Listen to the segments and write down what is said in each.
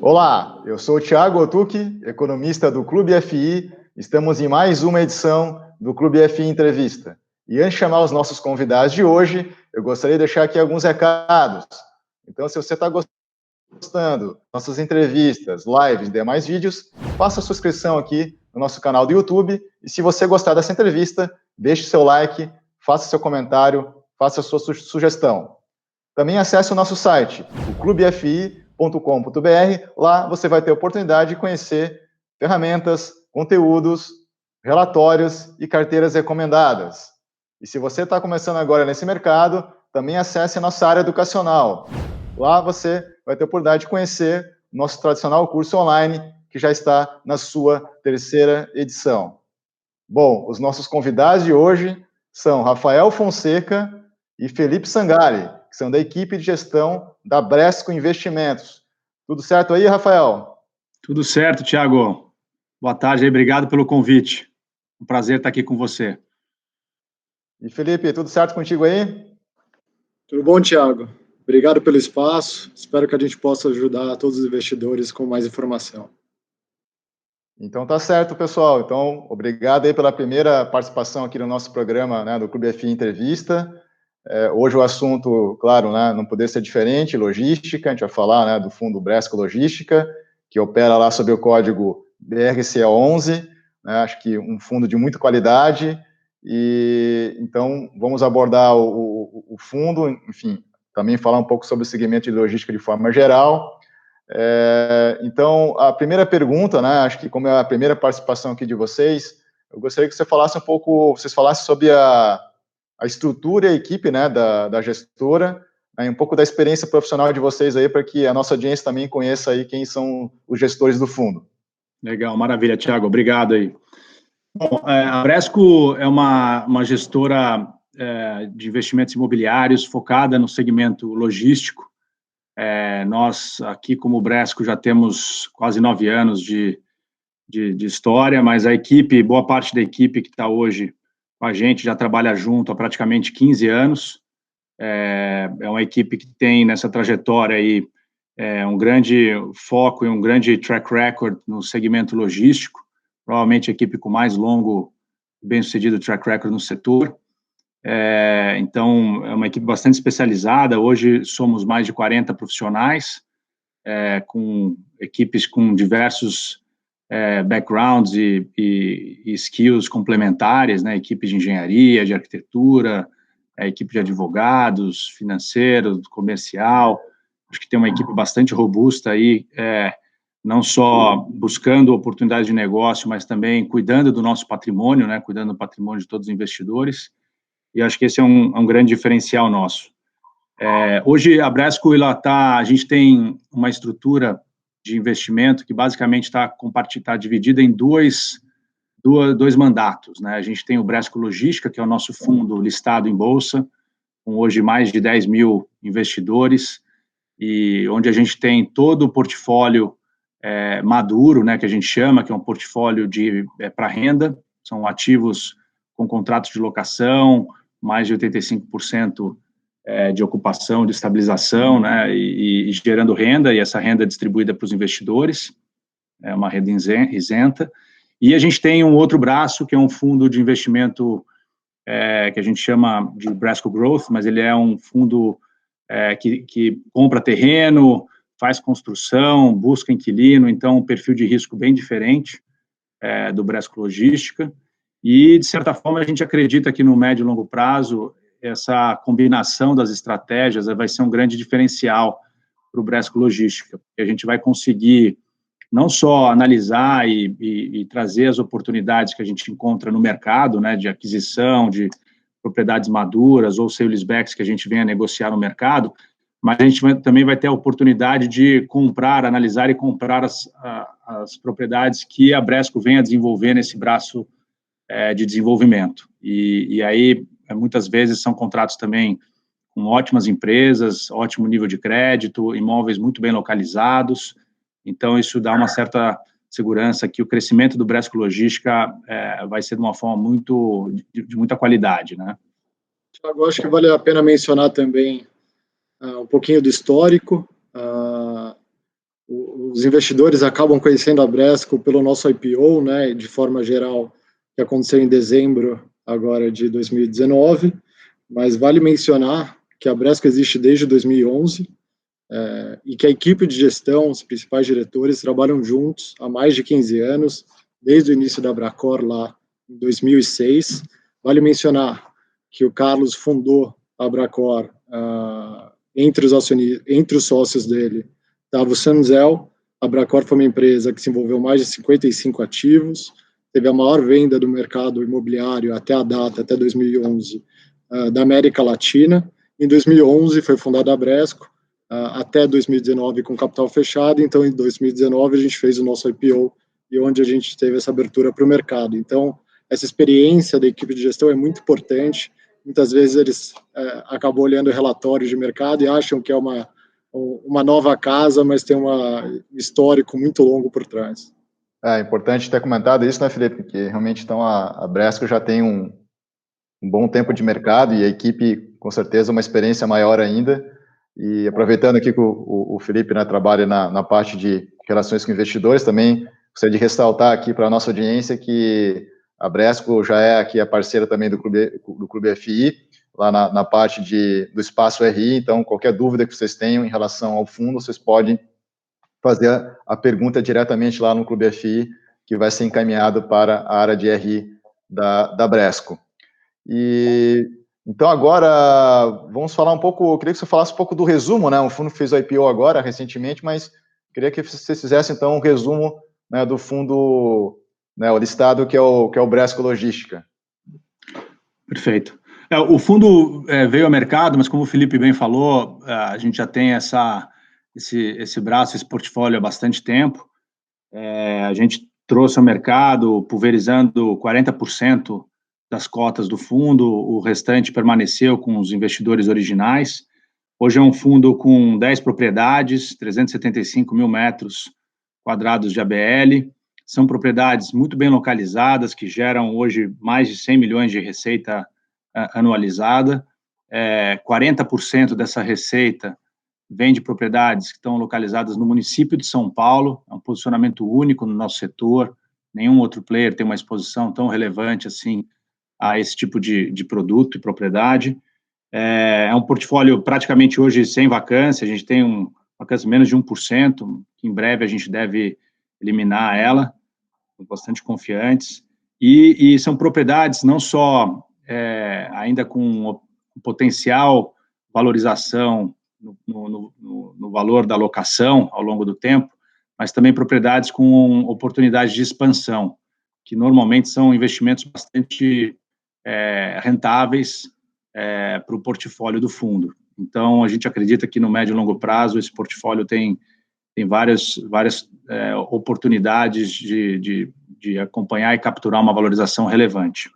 Olá, eu sou o Thiago Otuki, economista do Clube FI. Estamos em mais uma edição do Clube FI Entrevista. E antes de chamar os nossos convidados de hoje, eu gostaria de deixar aqui alguns recados. Então, se você está gostando das nossas entrevistas, lives e demais vídeos, faça a sua inscrição aqui no nosso canal do YouTube. E se você gostar dessa entrevista, deixe seu like, faça seu comentário, faça a sua sugestão. Também acesse o nosso site, o clubefi.com.br. Lá você vai ter a oportunidade de conhecer ferramentas, conteúdos, relatórios e carteiras recomendadas. E se você está começando agora nesse mercado, também acesse a nossa área educacional. Lá você vai ter a oportunidade de conhecer o nosso tradicional curso online, que já está na sua terceira edição. Bom, os nossos convidados de hoje são Rafael Fonseca e Felipe Sangali, que são da equipe de gestão da Bresco Investimentos. Tudo certo aí, Rafael? Tudo certo, Thiago. Boa tarde aí, obrigado pelo convite. Um prazer estar aqui com você. E Felipe, tudo certo contigo aí? Tudo bom, Thiago? Obrigado pelo espaço. Espero que a gente possa ajudar todos os investidores com mais informação. Então tá certo, pessoal. Então, obrigado aí pela primeira participação aqui no nosso programa, né, do Clube FI Entrevista. Hoje o assunto, claro, né, não poderia ser diferente, logística. A gente vai falar, né, do fundo Bresco Logística, que opera lá sob o código BRCA11, né, acho que um fundo de muita qualidade. E então vamos abordar o fundo, enfim, também falar um pouco sobre o segmento de logística de forma geral. Então, a primeira pergunta, né, acho que como é a primeira participação aqui de vocês, eu gostaria que você falasse um pouco, vocês falassem sobre a estrutura e a equipe, né, da gestora, né, um pouco da experiência profissional de vocês aí, para que a nossa audiência também conheça aí quem são os gestores do fundo. Legal, maravilha, Thiago, obrigado aí. Bom, a Bresco é uma gestora de investimentos imobiliários focada no segmento logístico. Nós, aqui como Bresco, já temos quase 9 anos de história, mas a equipe, boa parte da equipe que está hoje com a gente já trabalha junto há praticamente 15 anos. É uma equipe que tem nessa trajetória aí um grande foco e um grande track record no segmento logístico, provavelmente a equipe com mais longo e bem-sucedido track record no setor. Então, é uma equipe bastante especializada. Hoje somos mais de 40 profissionais, com equipes com diversos backgrounds e skills complementares, né? Equipe de engenharia, de arquitetura, equipe de advogados, financeiro, comercial. Acho que tem uma equipe bastante robusta aí, não só buscando oportunidades de negócio, mas também cuidando do nosso patrimônio, né? Cuidando do patrimônio de todos os investidores. E acho que esse é um grande diferencial nosso. Hoje, a Bresco, a gente tem uma estrutura de investimento que basicamente está dividida em dois mandatos, né? A gente tem o Bresco Logística, que é o nosso fundo listado em bolsa, com hoje mais de 10 mil investidores, e onde a gente tem todo o portfólio maduro, né, que a gente chama, que é um portfólio para renda, são ativos com contratos de locação, mais de 85% de ocupação, de estabilização, né, e gerando renda, e essa renda é distribuída para os investidores, é uma renda isenta. E a gente tem um outro braço, que é um fundo de investimento que a gente chama de Bresco Growth, mas ele é um fundo que compra terreno, faz construção, busca inquilino, então um perfil de risco bem diferente do Bresco Logística. E, de certa forma, a gente acredita que no médio e longo prazo, essa combinação das estratégias vai ser um grande diferencial para o Bresco Logística. A gente vai conseguir não só analisar e trazer as oportunidades que a gente encontra no mercado, né, de aquisição, de propriedades maduras ou sale-leasebacks que a gente venha negociar no mercado, mas a gente também vai ter a oportunidade de analisar e comprar as propriedades que a Bresco venha desenvolver nesse braço de desenvolvimento. E aí, muitas vezes, são contratos também com ótimas empresas, ótimo nível de crédito, imóveis muito bem localizados. Então, isso dá uma certa segurança que o crescimento do Bresco Logística vai ser de uma forma de muita qualidade, né? Tiago, acho que vale a pena mencionar também um pouquinho do histórico. os investidores acabam conhecendo a Bresco pelo nosso IPO, né, de forma geral, que aconteceu em dezembro agora de 2019, mas vale mencionar que a Bresco existe desde 2011, e que a equipe de gestão, os principais diretores, trabalham juntos há mais de 15 anos, desde o início da Abracor lá em 2006. Vale mencionar que o Carlos fundou a Abracor, entre os sócios dele, estava o Sanzel. A Abracor foi uma empresa que desenvolveu mais de 55 ativos, teve a maior venda do mercado imobiliário até a data, até 2011, da América Latina. Em 2011 foi fundada a Bresco, até 2019 com capital fechado. Então, em 2019 a gente fez o nosso IPO, e onde a gente teve essa abertura para o mercado. Então, essa experiência da equipe de gestão é muito importante. Muitas vezes eles acabam olhando relatórios de mercado e acham que é uma nova casa, mas tem um histórico muito longo por trás. É importante ter comentado isso, né, Felipe? Que realmente então a Bresco já tem um bom tempo de mercado e a equipe, com certeza, uma experiência maior ainda. E aproveitando aqui que o Felipe, né, trabalha na parte de relações com investidores, também gostaria de ressaltar aqui para a nossa audiência que a Bresco já é aqui a parceira também do Clube FI, lá na parte do Espaço RI. Então, qualquer dúvida que vocês tenham em relação ao fundo, vocês podem fazer a pergunta diretamente lá no Clube FI, que vai ser encaminhado para a área de RI da Bresco. E então agora vamos falar um pouco, eu queria que você falasse um pouco do resumo, né? O fundo fez o IPO agora, recentemente, mas queria que vocês fizessem então um resumo, né, do fundo, né, o listado que é o Bresco Logística. Perfeito. O fundo veio ao mercado, mas como o Felipe bem falou, a gente já tem esse braço, esse portfólio há bastante tempo. A gente trouxe ao mercado pulverizando 40% das cotas do fundo, o restante permaneceu com os investidores originais. Hoje é um fundo com 10 propriedades, 375 mil metros quadrados de ABL. São propriedades muito bem localizadas, que geram hoje mais de 100 milhões de receita anualizada. 40% dessa receita vem de propriedades que estão localizadas no município de São Paulo. É um posicionamento único no nosso setor. Nenhum outro player tem uma exposição tão relevante assim a esse tipo de produto e propriedade. É um portfólio praticamente hoje sem vacância. A gente tem uma vacância menos de 1%, que em breve a gente deve eliminar ela, bastante confiantes. E são propriedades não só ainda com potencial valorização no valor da locação ao longo do tempo, mas também propriedades com oportunidades de expansão, que normalmente são investimentos bastante rentáveis para o portfólio do fundo. Então, a gente acredita que no médio e longo prazo esse portfólio tem várias oportunidades de acompanhar e capturar uma valorização relevante.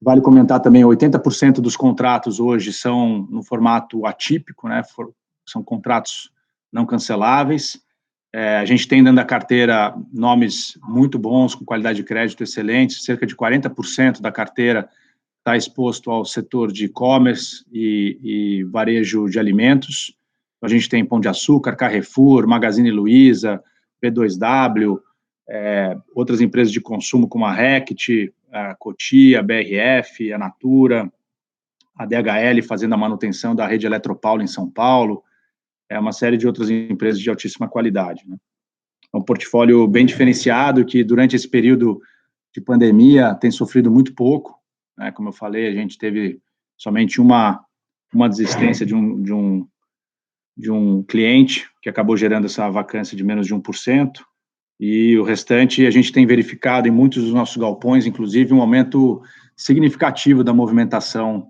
Vale comentar também, 80% dos contratos hoje são no formato atípico, né? São contratos não canceláveis. A gente tem dentro da carteira nomes muito bons, com qualidade de crédito excelente. Cerca de 40% da carteira está exposto ao setor de e-commerce e varejo de alimentos. A gente tem Pão de Açúcar, Carrefour, Magazine Luiza, B2W, outras empresas de consumo como a Reckitt, a Coty, a BRF, a Natura, a DHL fazendo a manutenção da rede Eletropaulo em São Paulo, uma série de outras empresas de altíssima qualidade, né? É um portfólio bem diferenciado que durante esse período de pandemia tem sofrido muito pouco, né? Como eu falei, a gente teve somente uma desistência de um cliente que acabou gerando essa vacância de menos de 1%, e o restante a gente tem verificado em muitos dos nossos galpões, inclusive, um aumento significativo da movimentação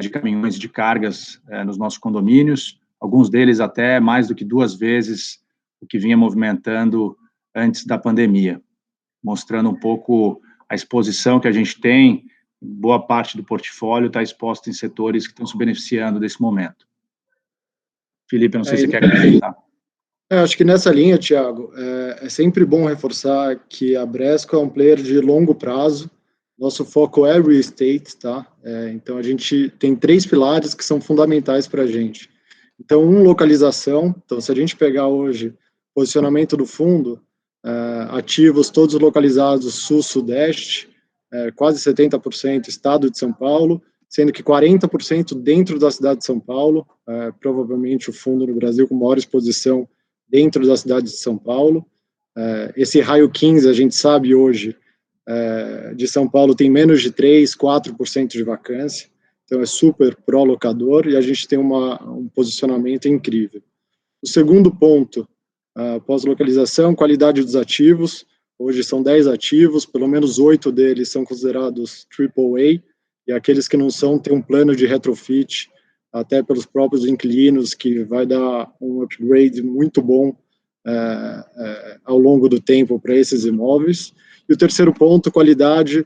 de caminhões de cargas nos nossos condomínios, alguns deles até mais do que 2 vezes o que vinha movimentando antes da pandemia, mostrando um pouco a exposição que a gente tem. Boa parte do portfólio está exposta em setores que estão se beneficiando desse momento. Felipe, não sei se você quer acrescentar. Acho que nessa linha, Thiago, é sempre bom reforçar que a Bresco é um player de longo prazo. Nosso foco é real estate, tá? Então, a gente tem 3 pilares que são fundamentais para a gente, Então, localização. Então, se a gente pegar hoje posicionamento do fundo, ativos todos localizados sul-sudeste, quase 70% estado de São Paulo, sendo que 40% dentro da cidade de São Paulo, provavelmente o fundo no Brasil com maior exposição dentro da cidade de São Paulo. Esse raio 15, a gente sabe hoje, de São Paulo tem menos de 3, 4% de vacância, então é super pró-locador e a gente tem um posicionamento incrível. O segundo ponto, pós-localização, qualidade dos ativos. Hoje são 10 ativos, pelo menos 8 deles são considerados AAA, e aqueles que não são, tem um plano de retrofit, até pelos próprios inquilinos, que vai dar um upgrade muito bom ao longo do tempo para esses imóveis. E o terceiro ponto, qualidade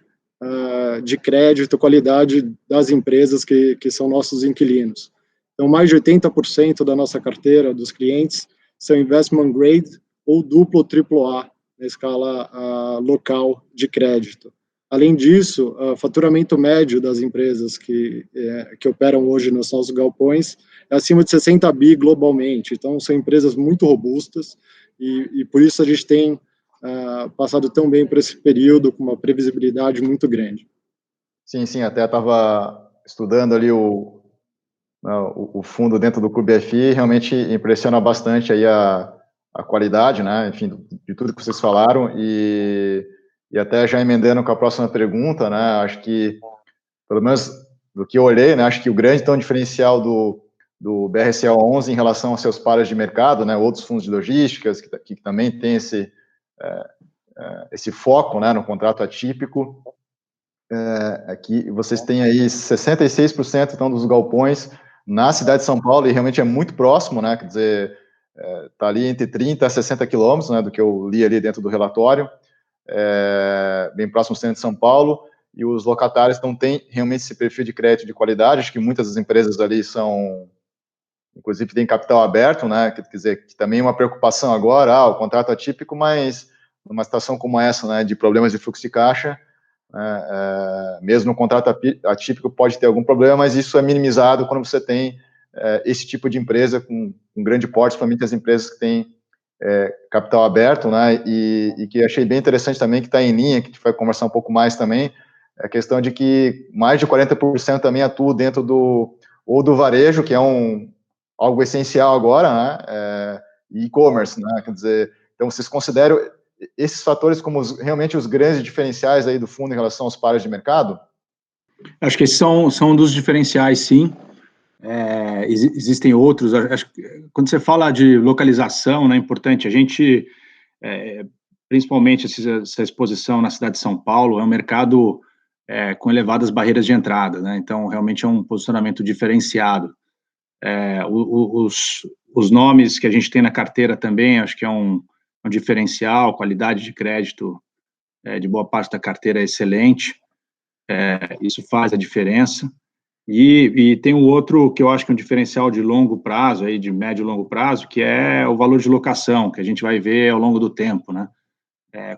de crédito, qualidade das empresas que são nossos inquilinos. Então, mais de 80% da nossa carteira dos clientes são investment grade ou duplo AAA, na escala local de crédito. Além disso, o faturamento médio das empresas que operam hoje nos nossos galpões é acima de 60 bi globalmente. Então, são empresas muito robustas e por isso a gente tem passado tão bem por esse período, com uma previsibilidade muito grande. Sim, sim, até estava estudando ali o fundo dentro do Clube FI, realmente impressiona bastante aí a qualidade, né, enfim, de tudo que vocês falaram, e até já emendando com a próxima pergunta, né, acho que, pelo menos do que eu olhei, né, acho que o grande diferencial do BRCA 11 em relação aos seus pares de mercado, né, outros fundos de logísticas, que também tem esse foco, né, no contrato atípico, aqui vocês têm aí 66% então dos galpões na cidade de São Paulo, e realmente é muito próximo, né, quer dizer, está ali entre 30 a 60 quilômetros, né, do que eu li ali dentro do relatório, bem próximo do centro de São Paulo, e os locatários não têm realmente esse perfil de crédito de qualidade. Acho que muitas das empresas ali inclusive tem capital aberto, né, quer dizer, que também é uma preocupação agora, o contrato atípico, mas numa situação como essa, né, de problemas de fluxo de caixa, mesmo no contrato atípico pode ter algum problema, mas isso é minimizado quando você tem esse tipo de empresa com grande porte, principalmente as empresas que têm capital aberto, né, e que achei bem interessante também, que está em linha, que a gente vai conversar um pouco mais também, a questão de que mais de 40% também atuam dentro do varejo, que é algo essencial agora, né, e e-commerce, né, quer dizer, então vocês consideram esses fatores como realmente os grandes diferenciais aí do fundo em relação aos pares de mercado? Acho que esses são um dos diferenciais, sim. Existem outros. Acho que quando você fala de localização, né, é importante. A gente, principalmente essa exposição na cidade de São Paulo, é um mercado com elevadas barreiras de entrada, né? Então, realmente é um posicionamento diferenciado. Os nomes que a gente tem na carteira também, acho que é um diferencial. Qualidade de crédito de boa parte da carteira é excelente. Isso faz a diferença. E tem um outro que eu acho que é um diferencial de longo prazo, aí, de médio e longo prazo, que é o valor de locação, que a gente vai ver ao longo do tempo, né?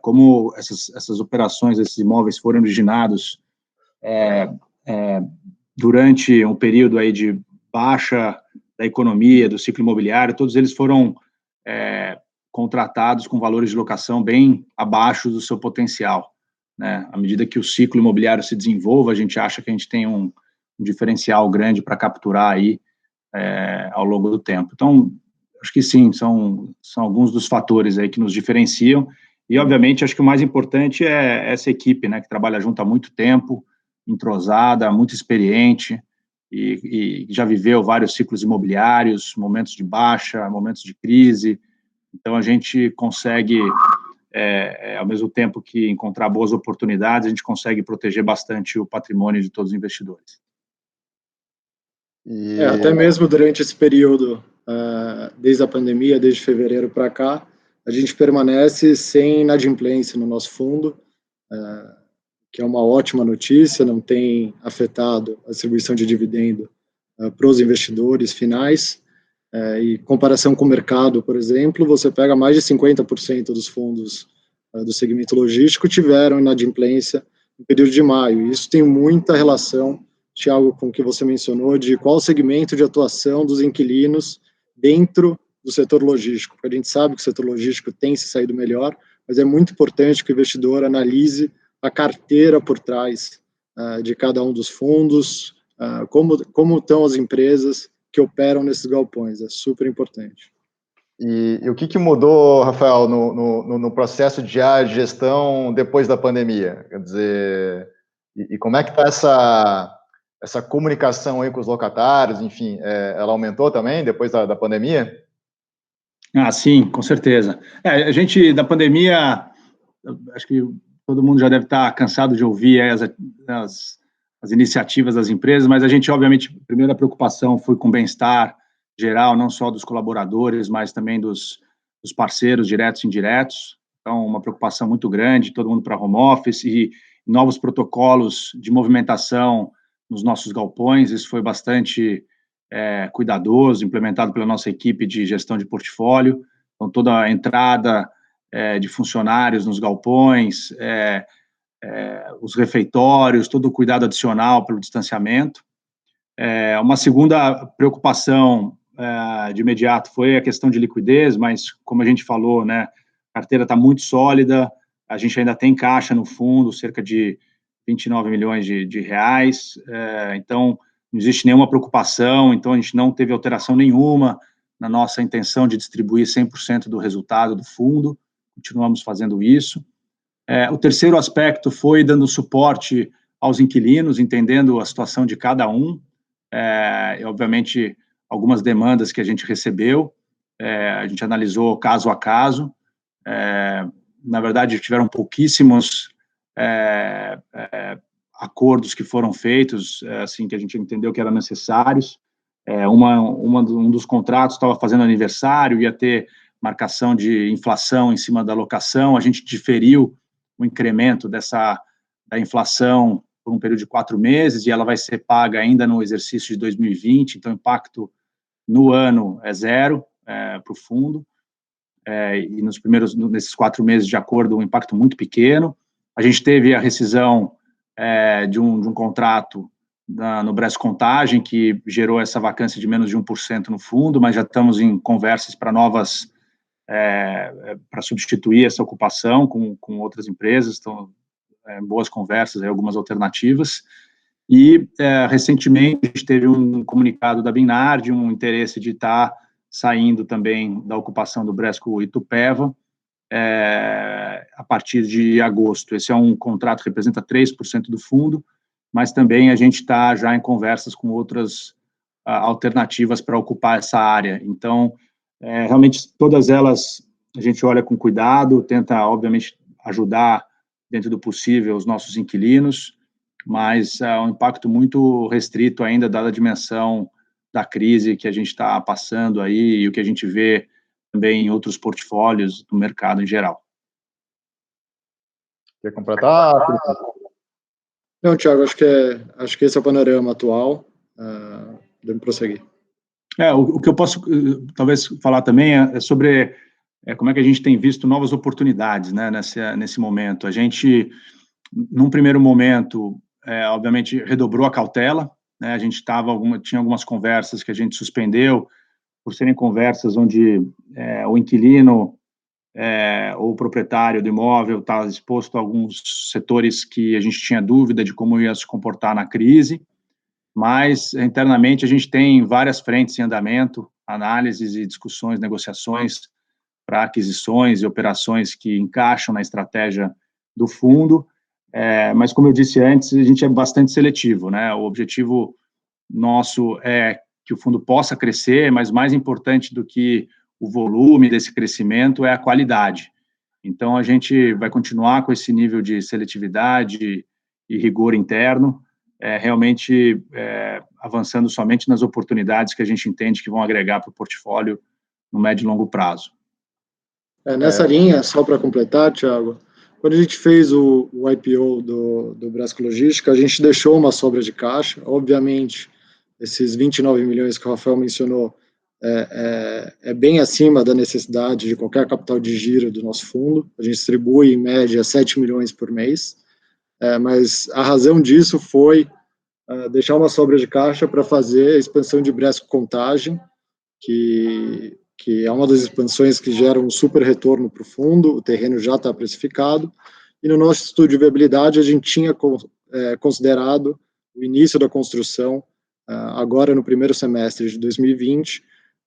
Como essas operações, esses imóveis foram originados durante um período aí de baixa da economia, do ciclo imobiliário, todos eles foram contratados com valores de locação bem abaixo do seu potencial, né? À medida que o ciclo imobiliário se desenvolva, a gente acha que a gente tem um diferencial grande para capturar aí ao longo do tempo. Então, acho que sim, são alguns dos fatores aí que nos diferenciam, e obviamente acho que o mais importante é essa equipe, né, que trabalha junto há muito tempo, entrosada, muito experiente, e já viveu vários ciclos imobiliários, momentos de baixa, momentos de crise. Então, a gente consegue, ao mesmo tempo que encontrar boas oportunidades, a gente consegue proteger bastante o patrimônio de todos os investidores. Até mesmo durante esse período, desde a pandemia, desde fevereiro para cá, a gente permanece sem inadimplência no nosso fundo, que é uma ótima notícia, não tem afetado a distribuição de dividendo para os investidores finais. Em comparação com o mercado, por exemplo, você pega mais de 50% dos fundos do segmento logístico tiveram inadimplência no período de maio. Isso tem muita relação, Thiago, com o que você mencionou, de qual segmento de atuação dos inquilinos dentro do setor logístico, porque a gente sabe que o setor logístico tem se saído melhor, mas é muito importante que o investidor analise a carteira por trás de cada um dos fundos, como estão as empresas que operam nesses galpões, é super importante. E o que mudou, Rafael, no processo de gestão depois da pandemia? Quer dizer, e como é que está essa comunicação aí com os locatários, enfim, ela aumentou também depois da pandemia? Sim, com certeza. A gente, da pandemia, acho que todo mundo já deve estar cansado de ouvir as iniciativas das empresas, mas a gente, obviamente, a primeira preocupação foi com o bem-estar geral, não só dos colaboradores, mas também dos parceiros diretos e indiretos. Então, uma preocupação muito grande, todo mundo para home office e novos protocolos de movimentação nos nossos galpões. Isso foi bastante cuidadoso, implementado pela nossa equipe de gestão de portfólio. Então, toda a entrada de funcionários nos galpões, os refeitórios, todo o cuidado adicional pelo distanciamento. Uma segunda preocupação de imediato foi a questão de liquidez, mas, como a gente falou, né, a carteira está muito sólida, a gente ainda tem caixa no fundo, cerca de 29 milhões de reais, então não existe nenhuma preocupação, então a gente não teve alteração nenhuma na nossa intenção de distribuir 100% do resultado do fundo, continuamos fazendo isso. O terceiro aspecto foi dando suporte aos inquilinos, entendendo a situação de cada um, e, obviamente, algumas demandas que a gente recebeu, a gente analisou caso a caso, na verdade, tiveram pouquíssimos acordos que foram feitos, assim, que a gente entendeu que eram necessários. Um dos contratos estava fazendo aniversário, ia ter marcação de inflação em cima da locação, a gente diferiu o incremento da inflação por um período de 4 meses, e ela vai ser paga ainda no exercício de 2020, então o impacto no ano é zero para o fundo, e nesses 4 meses de acordo, um impacto muito pequeno. A gente teve a rescisão de um contrato no Brás Contagem, que gerou essa vacância de menos de 1% no fundo, mas já estamos em conversas para para substituir essa ocupação com outras empresas, estão boas conversas, algumas alternativas. E, recentemente, a gente teve um comunicado da Binard, um interesse de estar saindo também da ocupação do Bresco Itupeva, a partir de agosto. Esse é um contrato que representa 3% do fundo, mas também a gente está já em conversas com outras alternativas para ocupar essa área. Então, realmente, todas elas a gente olha com cuidado, tenta, obviamente, ajudar dentro do possível os nossos inquilinos, mas um impacto muito restrito ainda, dada a dimensão da crise que a gente está passando aí e o que a gente vê também em outros portfólios do mercado em geral. Quer completar? Não, Thiago, acho que esse é o panorama atual. Devemos prosseguir. O que eu posso, talvez, falar também é sobre como é que a gente tem visto novas oportunidades, né, nesse momento. A gente, num primeiro momento, obviamente, redobrou a cautela, né, a gente tinha algumas conversas que a gente suspendeu, por serem conversas onde o inquilino ou o proprietário do imóvel está exposto a alguns setores que a gente tinha dúvida de como ia se comportar na crise, mas internamente a gente tem várias frentes em andamento, análises e discussões, negociações para aquisições e operações que encaixam na estratégia do fundo, mas como eu disse antes, a gente é bastante seletivo, né? O objetivo nosso é que o fundo possa crescer, mas mais importante do que o volume desse crescimento é a qualidade. Então, a gente vai continuar com esse nível de seletividade e rigor interno, realmente avançando somente nas oportunidades que a gente entende que vão agregar para o portfólio no médio e longo prazo. Nessa linha, só para completar, Thiago, quando a gente fez o IPO do Bresco Logística, a gente deixou uma sobra de caixa, obviamente, esses 29 milhões que o Rafael mencionou é bem acima da necessidade de qualquer capital de giro do nosso fundo, a gente distribui, em média, 7 milhões por mês, mas a razão disso foi deixar uma sobra de caixa para fazer a expansão de Bresco Contagem, que é uma das expansões que gera um super retorno para o fundo, o terreno já está precificado, e no nosso estudo de viabilidade a gente tinha considerado o início da construção agora no primeiro semestre de 2020.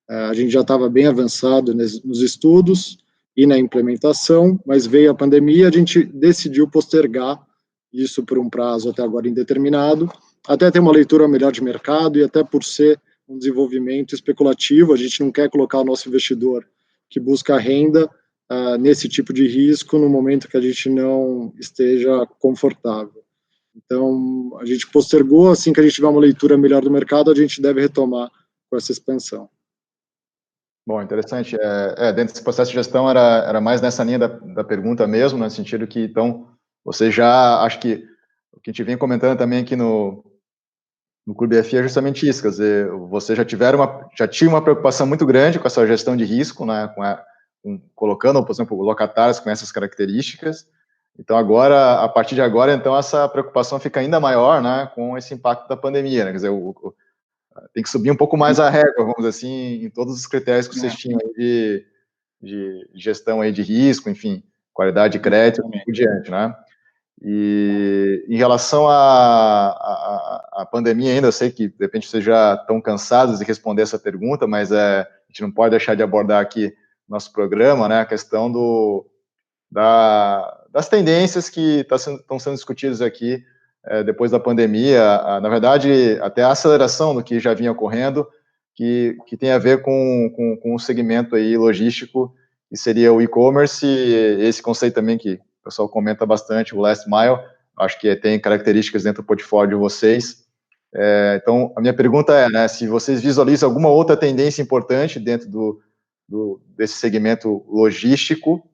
A gente já estava bem avançado nos estudos e na implementação, mas veio a pandemia, a gente decidiu postergar isso por um prazo até agora indeterminado, até ter uma leitura melhor de mercado e até por ser um desenvolvimento especulativo, a gente não quer colocar o nosso investidor que busca renda nesse tipo de risco no momento que a gente não esteja confortável. Então, a gente postergou, assim que a gente tiver uma leitura melhor do mercado, a gente deve retomar com essa expansão. Bom, interessante. Dentro desse processo de gestão, era mais nessa linha da pergunta mesmo, no sentido que, então, você já, acho que o que a gente vem comentando também aqui no Clube FI é justamente isso, quer dizer, você já tinha uma preocupação muito grande com essa gestão de risco, né, colocando, por exemplo, locatários com essas características. Então, agora, a partir de agora, então, essa preocupação fica ainda maior, né, com esse impacto da pandemia, né, quer dizer, tem que subir um pouco mais a régua, vamos dizer assim, em todos os critérios que vocês tinham aí de gestão aí de risco, enfim, qualidade de crédito e por diante, né? E em relação à pandemia ainda, eu sei que, de repente, vocês já estão cansados de responder essa pergunta, mas a gente não pode deixar de abordar aqui no nosso programa, né, a questão das tendências que estão sendo discutidas aqui depois da pandemia, na verdade, até a aceleração do que já vinha ocorrendo, que tem a ver com o segmento aí logístico, que seria o e-commerce, esse conceito também que o pessoal comenta bastante, o last mile, acho que tem características dentro do portfólio de vocês. Então, a minha pergunta é, né, se vocês visualizam alguma outra tendência importante dentro desse segmento logístico,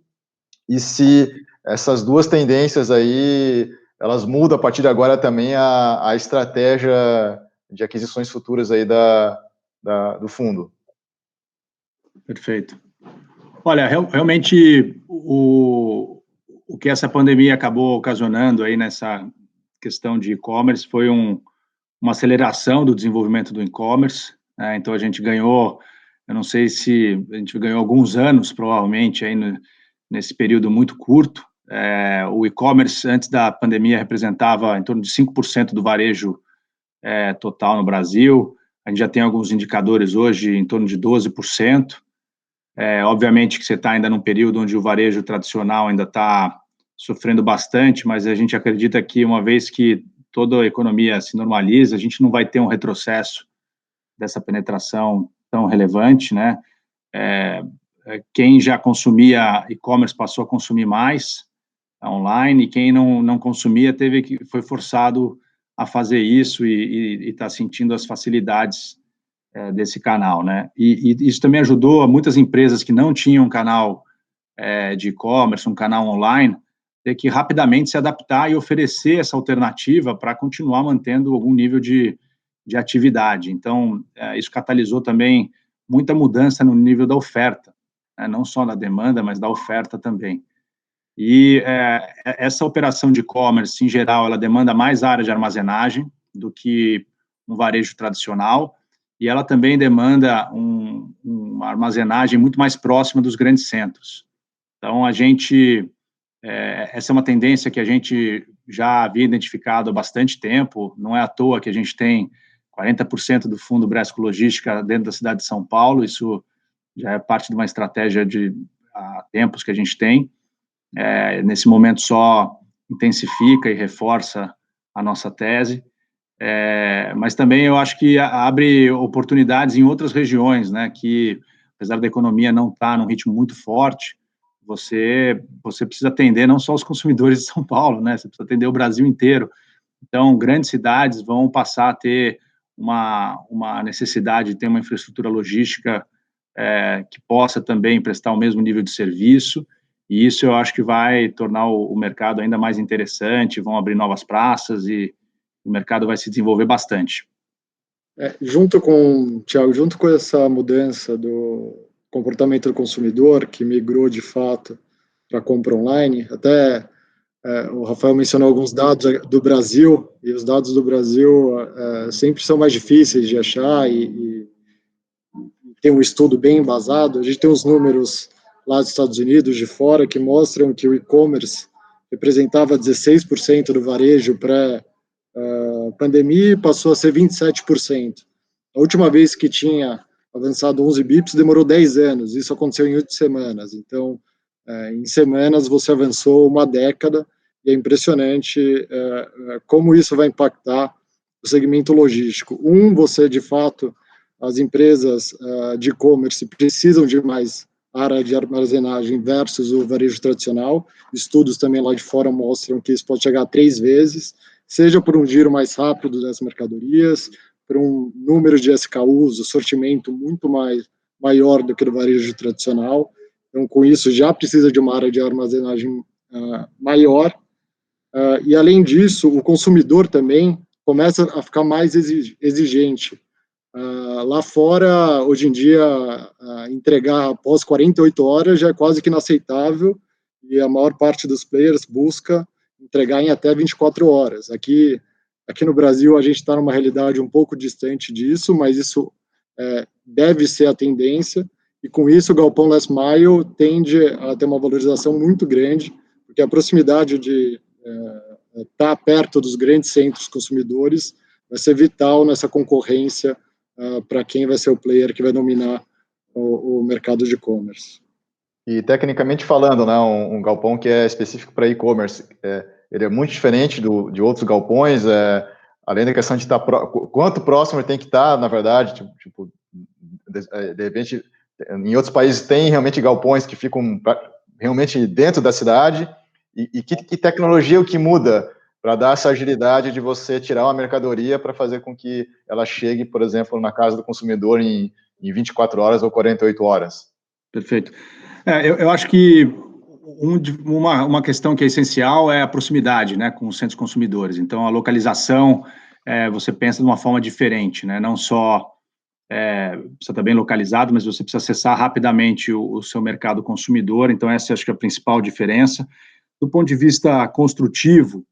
e se essas duas tendências aí, elas mudam a partir de agora também a estratégia de aquisições futuras aí do fundo. Perfeito. Olha, realmente o que essa pandemia acabou ocasionando aí nessa questão de e-commerce foi uma aceleração do desenvolvimento do e-commerce, né? Então a gente ganhou, eu não sei se a gente ganhou alguns anos, provavelmente, aí nesse período muito curto. O e-commerce, antes da pandemia, representava em torno de 5% do varejo total no Brasil. A gente já tem alguns indicadores hoje em torno de 12%. Obviamente que você está ainda num período onde o varejo tradicional ainda está sofrendo bastante, mas a gente acredita que, uma vez que toda a economia se normaliza, a gente não vai ter um retrocesso dessa penetração tão relevante, né? Quem já consumia e-commerce passou a consumir mais online, e quem não consumia foi forçado a fazer isso e está sentindo as facilidades desse canal, né? E isso também ajudou a muitas empresas que não tinham um canal de e-commerce, um canal online, ter que rapidamente se adaptar e oferecer essa alternativa para continuar mantendo algum nível de atividade. Então, isso catalisou também muita mudança no nível da oferta, né? Não só da demanda, mas da oferta também. E essa operação de e-commerce, em geral, ela demanda mais área de armazenagem do que um varejo tradicional, e ela também demanda uma armazenagem muito mais próxima dos grandes centros. Então, essa é uma tendência que a gente já havia identificado há bastante tempo, não é à toa que a gente tem 40% do fundo Bresco Logística dentro da cidade de São Paulo, isso já é parte de uma estratégia há tempos que a gente tem. Nesse momento só intensifica e reforça a nossa tese. Mas também eu acho que abre oportunidades em outras regiões, né, que, apesar da economia não estar num ritmo muito forte, você precisa atender não só os consumidores de São Paulo, né, você precisa atender o Brasil inteiro. Então, grandes cidades vão passar a ter uma necessidade de ter uma infraestrutura logística que possa também prestar o mesmo nível de serviço, e isso eu acho que vai tornar o mercado ainda mais interessante, vão abrir novas praças e o mercado vai se desenvolver bastante. Thiago, junto com essa mudança do comportamento do consumidor, que migrou de fato para a compra online, até o Rafael mencionou alguns dados do Brasil, e os dados do Brasil sempre são mais difíceis de achar e tem um estudo bem embasado, a gente tem os números lá dos Estados Unidos, de fora, que mostram que o e-commerce representava 16% do varejo pré-pandemia e passou a ser 27%. A última vez que tinha avançado 11 bips demorou 10 anos, isso aconteceu em 8 semanas. Então, em semanas você avançou uma década, e é impressionante como isso vai impactar o segmento logístico. Você, de fato, as empresas de e-commerce precisam de mais área de armazenagem versus o varejo tradicional. Estudos também lá de fora mostram que isso pode chegar a 3 vezes, seja por um giro mais rápido das mercadorias, por um número de SKUs, o sortimento muito maior do que do varejo tradicional. Então, com isso, já precisa de uma área de armazenagem maior. E, além disso, o consumidor também começa a ficar mais exigente. Lá fora, hoje em dia, entregar após 48 horas já é quase que inaceitável, e a maior parte dos players busca entregar em até 24 horas. Aqui no Brasil, a gente está numa realidade um pouco distante disso, mas isso deve ser a tendência, e com isso o galpão last mile tende a ter uma valorização muito grande, porque a proximidade de estar perto dos grandes centros consumidores vai ser vital nessa concorrência para quem vai ser o player que vai dominar o mercado de e-commerce. E tecnicamente falando, né, um galpão que é específico para e-commerce, ele é muito diferente de outros galpões, além da questão de estar quanto próximo ele tem que estar, na verdade, de repente, em outros países tem realmente galpões que ficam realmente dentro da cidade, e que tecnologia o que muda para dar essa agilidade de você tirar uma mercadoria para fazer com que ela chegue, por exemplo, na casa do consumidor em 24 horas ou 48 horas. Perfeito. Eu acho que uma questão que é essencial é a proximidade, né, com os centros consumidores. Então, a localização, você pensa de uma forma diferente, né, não só precisa estar bem localizado, mas você precisa acessar rapidamente o seu mercado consumidor. Então, essa acho que é a principal diferença. Do ponto de vista construtivo,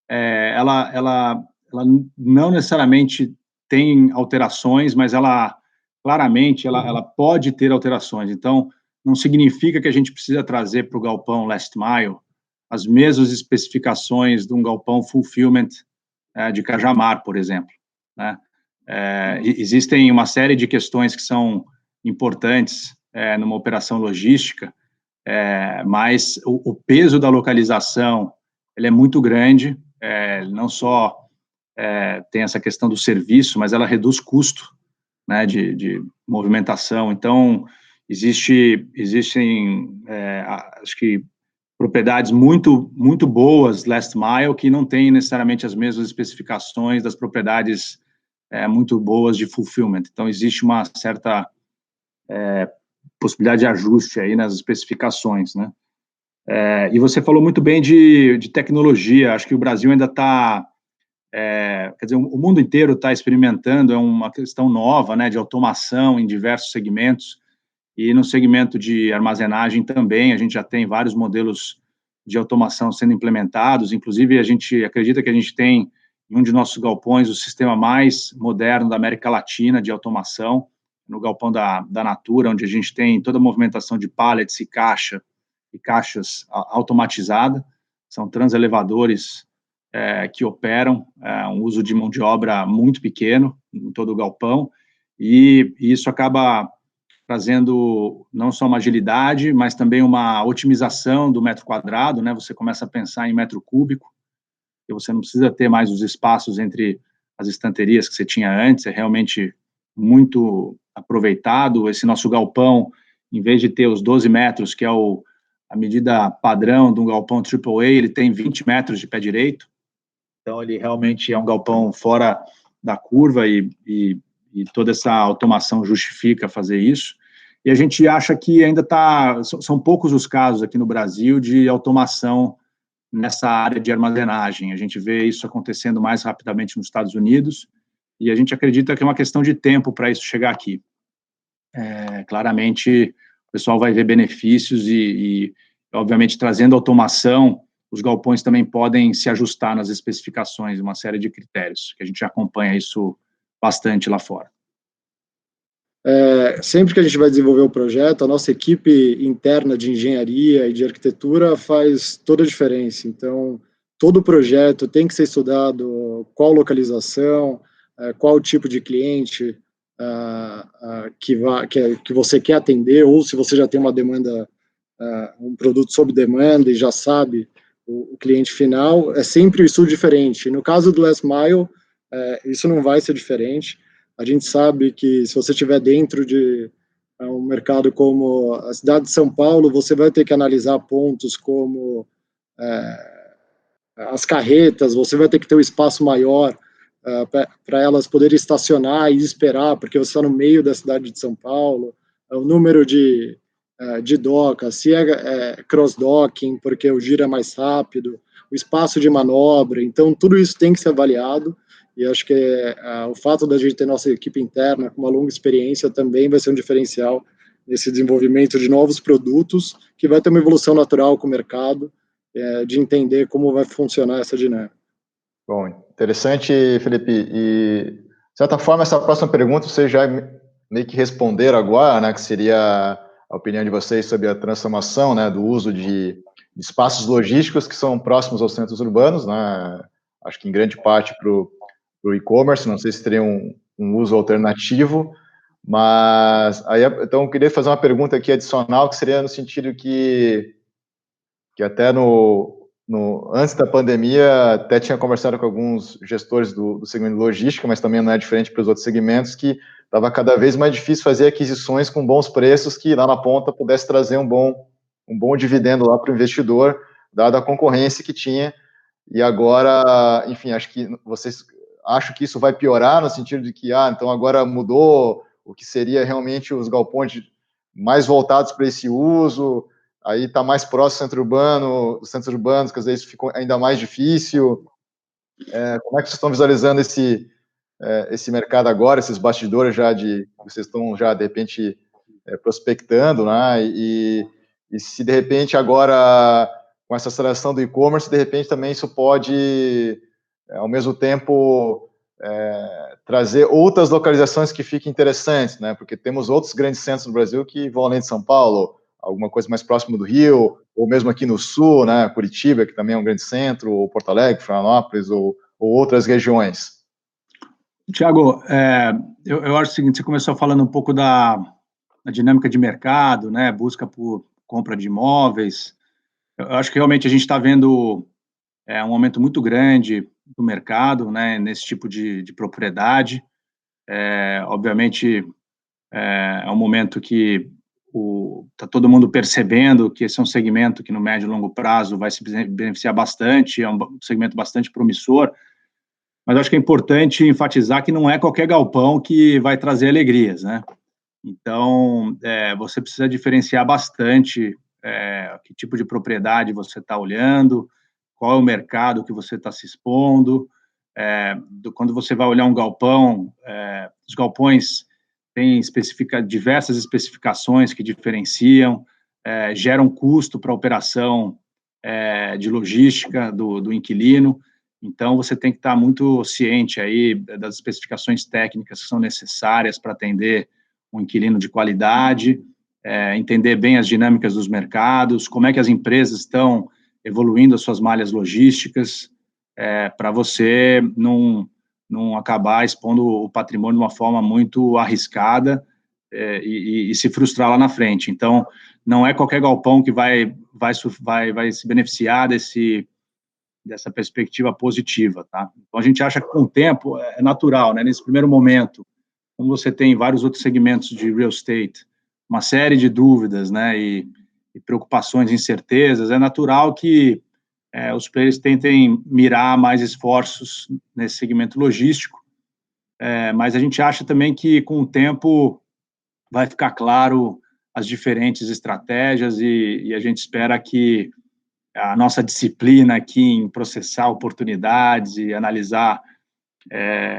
ela não necessariamente tem alterações, mas ela claramente ela pode ter alterações. Então, não significa que a gente precisa trazer para o galpão last mile as mesmas especificações de um galpão fulfillment de Cajamar, por exemplo, né? Existem uma série de questões que são importantes numa operação logística, mas o peso da localização ele é muito grande, não só tem essa questão do serviço, mas ela reduz custo, né, de movimentação. Então, existem, acho que, propriedades muito boas last mile que não têm necessariamente as mesmas especificações das propriedades muito boas de fulfillment. Então, existe uma certa possibilidade de ajuste aí nas especificações, né? E você falou muito bem de tecnologia. Acho que o Brasil ainda está, quer dizer, o mundo inteiro está experimentando, uma questão nova, né, de automação em diversos segmentos, e no segmento de armazenagem também, a gente já tem vários modelos de automação sendo implementados. Inclusive, a gente acredita que a gente tem, em um de nossos galpões, o sistema mais moderno da América Latina de automação, no galpão da Natura, onde a gente tem toda a movimentação de pallets e caixas automatizada. São transelevadores que operam, um uso de mão de obra muito pequeno em todo o galpão, e isso acaba trazendo não só uma agilidade, mas também uma otimização do metro quadrado, né? Você começa a pensar em metro cúbico, e você não precisa ter mais os espaços entre as estanterias que você tinha antes, é realmente muito aproveitado. Esse nosso galpão, em vez de ter os 12 metros, que é a medida padrão de um galpão AAA, ele tem 20 metros de pé direito, então ele realmente é um galpão fora da curva, e toda essa automação justifica fazer isso. E a gente acha que ainda são poucos os casos aqui no Brasil de automação nessa área de armazenagem. A gente vê isso acontecendo mais rapidamente nos Estados Unidos, e a gente acredita que é uma questão de tempo para isso chegar aqui. Claramente, o pessoal vai ver benefícios e, obviamente, trazendo automação, os galpões também podem se ajustar nas especificações, uma série de critérios, que a gente acompanha isso bastante lá fora. Sempre que a gente vai desenvolver o projeto, a nossa equipe interna de engenharia e de arquitetura faz toda a diferença. Então, todo projeto tem que ser estudado, qual localização, qual tipo de cliente que você quer atender, ou se você já tem uma demanda, um produto sob demanda e já sabe o cliente final, é sempre um estudo diferente. No caso do Last Mile, isso não vai ser diferente. A gente sabe que se você estiver dentro de um mercado como a cidade de São Paulo, você vai ter que analisar pontos como as carretas, você vai ter que ter um espaço maior para elas poderem estacionar e esperar, porque você está no meio da cidade de São Paulo, o número de docas, se é cross-docking, porque o giro é mais rápido, o espaço de manobra, então tudo isso tem que ser avaliado, e acho que o fato da gente ter nossa equipe interna com uma longa experiência também vai ser um diferencial nesse desenvolvimento de novos produtos, que vai ter uma evolução natural com o mercado, de entender como vai funcionar essa dinâmica. Bom, interessante, Felipe. E, de certa forma, essa próxima pergunta vocês já meio que responderam agora, né, que seria a opinião de vocês sobre a transformação, né, do uso de espaços logísticos que são próximos aos centros urbanos, né, acho que em grande parte para o e-commerce, não sei se teria um uso alternativo, mas aí, então eu queria fazer uma pergunta aqui adicional, que seria no sentido que até antes da pandemia, até tinha conversado com alguns gestores do segmento de logística, mas também não é diferente para os outros segmentos, que estava cada vez mais difícil fazer aquisições com bons preços, que lá na ponta pudesse trazer um bom dividendo lá para o investidor, dada a concorrência que tinha. E agora, enfim, acho que isso vai piorar, no sentido de que, então agora mudou o que seria realmente os galpões mais voltados para esse uso, aí está mais próximo do centro urbano, dos centros urbanos, que às vezes ficou ainda mais difícil. Como é que vocês estão visualizando esse mercado agora, esses bastidores vocês estão já, de repente, prospectando, né? E se, de repente, agora, com essa aceleração do e-commerce, de repente, também isso pode, ao mesmo tempo, trazer outras localizações que fiquem interessantes, né? Porque temos outros grandes centros no Brasil que vão além de São Paulo, alguma coisa mais próxima do Rio, ou mesmo aqui no Sul, né? Curitiba, que também é um grande centro, ou Porto Alegre, Florianópolis, ou outras regiões. Tiago, eu acho o seguinte, você começou falando um pouco da dinâmica de mercado, né? Busca por compra de imóveis. Eu acho que realmente a gente está vendo um aumento muito grande do mercado, né? Nesse tipo de propriedade. Obviamente, é um momento que está todo mundo percebendo que esse é um segmento que no médio e longo prazo vai se beneficiar bastante, é um segmento bastante promissor, mas acho que é importante enfatizar que não é qualquer galpão que vai trazer alegrias, né? Então, você precisa diferenciar bastante que tipo de propriedade você está olhando, qual é o mercado que você está se expondo. Quando você vai olhar um galpão, os galpões têm diversas especificações que diferenciam, geram custo para a operação de logística do inquilino. Então, você tem que estar muito ciente aí das especificações técnicas que são necessárias para atender um inquilino de qualidade, entender bem as dinâmicas dos mercados, como é que as empresas estão evoluindo as suas malhas logísticas, para você não acabar expondo o patrimônio de uma forma muito arriscada e se frustrar lá na frente. Então, não é qualquer galpão que vai se beneficiar dessa perspectiva positiva, tá? Então, a gente acha que com o tempo é natural, né? Nesse primeiro momento, como você tem vários outros segmentos de real estate, uma série de dúvidas, né, e preocupações, incertezas, é natural que os players tentem mirar mais esforços nesse segmento logístico, mas a gente acha também que com o tempo vai ficar claro as diferentes estratégias e a gente espera que a nossa disciplina aqui em processar oportunidades e analisar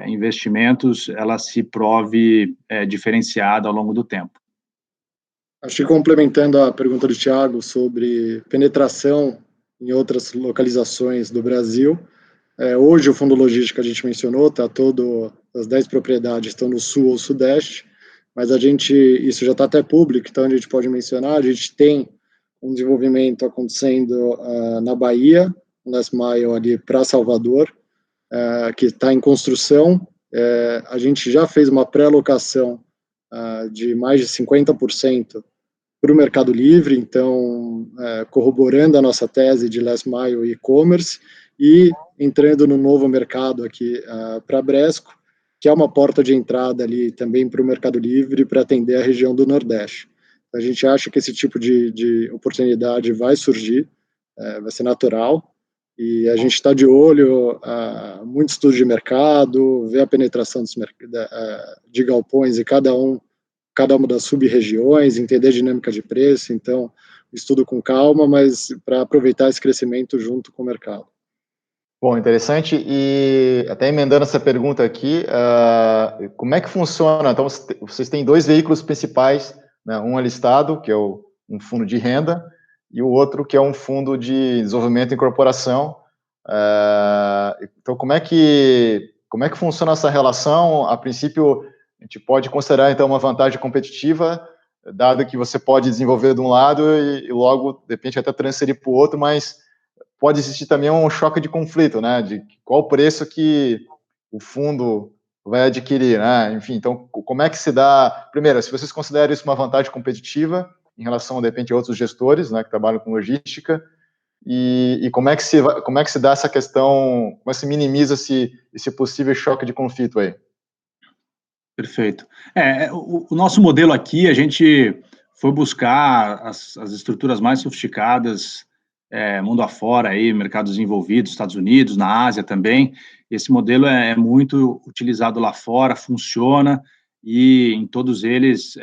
investimentos, ela se prove diferenciada ao longo do tempo. Acho que complementando a pergunta do Thiago sobre penetração em outras localizações do Brasil, hoje o fundo logístico que a gente mencionou, as 10 propriedades estão no sul ou sudeste, mas isso já está até público, então a gente pode mencionar, a gente tem um desenvolvimento acontecendo na Bahia, um last mile ali para Salvador, que está em construção. A gente já fez uma pré-alocação de mais de 50% para o Mercado Livre, então corroborando a nossa tese de last mile e-commerce e entrando no novo mercado aqui para a Bresco, que é uma porta de entrada ali também para o Mercado Livre para atender a região do Nordeste. A gente acha que esse tipo de oportunidade vai surgir, vai ser natural, e a gente está de olho muito estudo de mercado, ver a penetração de galpões e cada uma das sub-regiões, entender a dinâmica de preço, então, estudo com calma, mas para aproveitar esse crescimento junto com o mercado. Bom, interessante. E até emendando essa pergunta aqui, como é que funciona? Então, vocês têm dois veículos principais, né? Um é listado, que é um fundo de renda, e o outro que é um fundo de desenvolvimento e incorporação. Então, como é que funciona essa relação? A princípio, a gente pode considerar, então, uma vantagem competitiva, dado que você pode desenvolver de um lado e logo, de repente, até transferir para o outro, mas pode existir também um choque de conflito, né? De qual o preço que o fundo vai adquirir, né? Enfim, então, como é que se dá... Primeiro, se vocês consideram isso uma vantagem competitiva em relação, de repente, a outros gestores, né, que trabalham com logística, e como é que se dá essa questão, como é que se minimiza esse possível choque de conflito aí? Perfeito. O nosso modelo aqui, a gente foi buscar as estruturas mais sofisticadas, mundo afora, aí, mercados envolvidos, Estados Unidos, na Ásia também. Esse modelo é muito utilizado lá fora, funciona, e em todos eles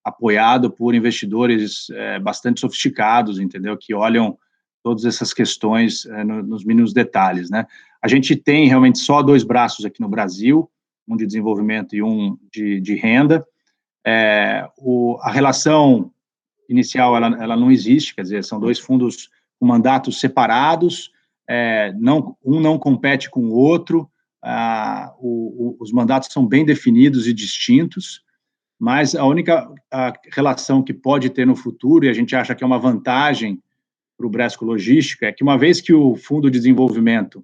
apoiado por investidores bastante sofisticados, entendeu? Que olham todas essas questões nos mínimos detalhes, né? A gente tem realmente só dois braços aqui no Brasil, um de desenvolvimento e um de renda. A relação inicial, ela não existe, quer dizer, são dois fundos com mandatos separados, um não compete com o outro, os mandatos são bem definidos e distintos, mas a única relação que pode ter no futuro, e a gente acha que é uma vantagem para o Bresco Logística, é que uma vez que o fundo de desenvolvimento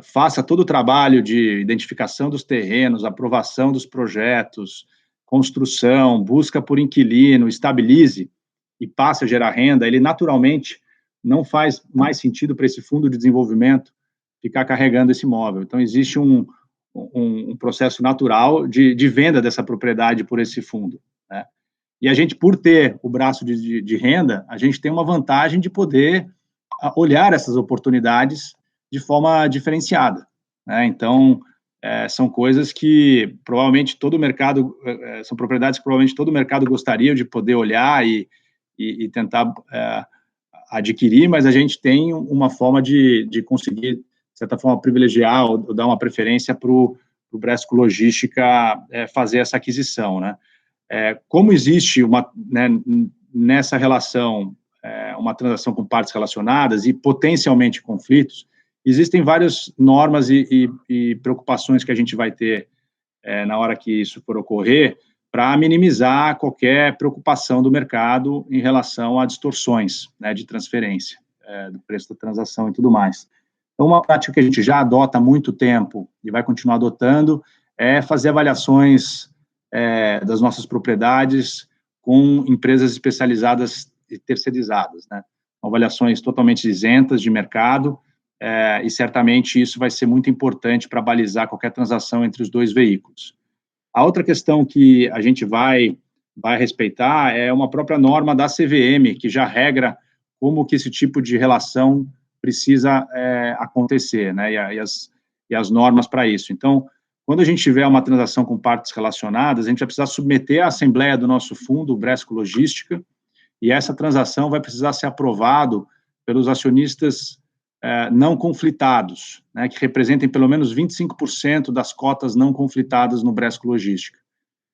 faça todo o trabalho de identificação dos terrenos, aprovação dos projetos, construção, busca por inquilino, estabilize e passe a gerar renda, ele naturalmente não faz mais sentido para esse fundo de desenvolvimento ficar carregando esse imóvel. Então, existe um processo natural de venda dessa propriedade por esse fundo, né? E a gente, por ter o braço de renda, a gente tem uma vantagem de poder olhar essas oportunidades de forma diferenciada, né? Então, são coisas que provavelmente todo o mercado, são propriedades que provavelmente todo o mercado gostaria de poder olhar e tentar adquirir, mas a gente tem uma forma de conseguir, de certa forma, privilegiar ou dar uma preferência para o Bresco Logística fazer essa aquisição, né? Como existe né, nessa relação uma transação com partes relacionadas e potencialmente conflitos, existem várias normas e preocupações que a gente vai ter na hora que isso for ocorrer para minimizar qualquer preocupação do mercado em relação a distorções, né, de transferência do preço da transação e tudo mais. Então, uma prática que a gente já adota há muito tempo e vai continuar adotando é fazer avaliações das nossas propriedades com empresas especializadas e terceirizadas, né? Avaliações totalmente isentas de mercado, e certamente isso vai ser muito importante para balizar qualquer transação entre os dois veículos. A outra questão que a gente vai respeitar é uma própria norma da CVM, que já regra como que esse tipo de relação precisa acontecer, né? E as normas para isso. Então, quando a gente tiver uma transação com partes relacionadas, a gente vai precisar submeter à assembleia do nosso fundo, o Bresco Logística, e essa transação vai precisar ser aprovado pelos acionistas não conflitados, né, que representem pelo menos 25% das cotas não conflitadas no Bresco Logística.